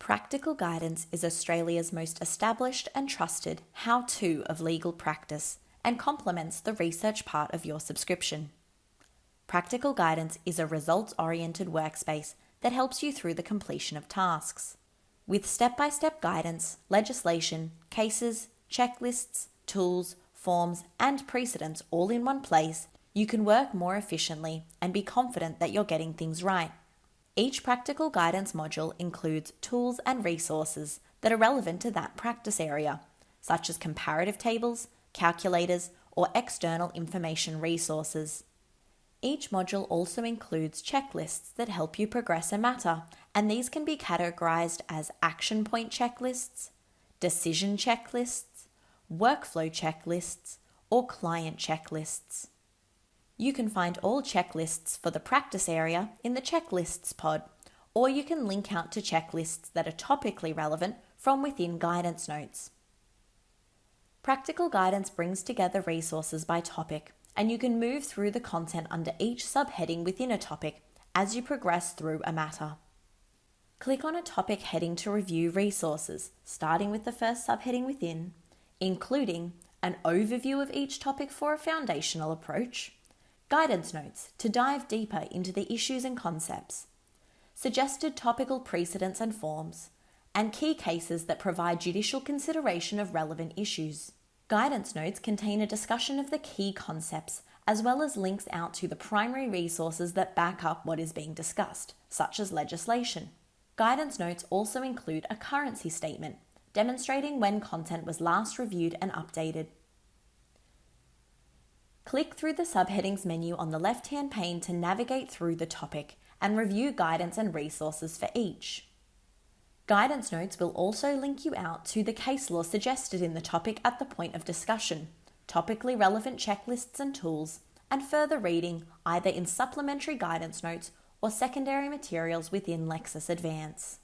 Practical Guidance is Australia's most established and trusted how-to of legal practice and complements the research part of your subscription. Practical Guidance is a results-oriented workspace that helps you through the completion of tasks. With step-by-step guidance, legislation, cases, checklists, tools, forms, and precedents all in one place, you can work more efficiently and be confident that you're getting things right. Each Practical Guidance module includes tools and resources that are relevant to that practice area, such as comparative tables, calculators, or external information resources. Each module also includes checklists that help you progress a matter, and these can be categorized as action point checklists, decision checklists, workflow checklists, or client checklists. You can find all checklists for the practice area in the Checklists pod, or you can link out to checklists that are topically relevant from within guidance notes. Practical Guidance brings together resources by topic, and you can move through the content under each subheading within a topic as you progress through a matter. Click on a topic heading to review resources, starting with the first subheading within, including an overview of each topic for a foundational approach, guidance notes to dive deeper into the issues and concepts, suggested topical precedents and forms, and key cases that provide judicial consideration of relevant issues. Guidance notes contain a discussion of the key concepts, as well as links out to the primary resources that back up what is being discussed, such as legislation. Guidance notes also include a currency statement, demonstrating when content was last reviewed and updated. Click through the subheadings menu on the left-hand pane to navigate through the topic and review guidance and resources for each. Guidance notes will also link you out to the case law suggested in the topic at the point of discussion, topically relevant checklists and tools, and further reading either in supplementary guidance notes or secondary materials within Lexis Advance.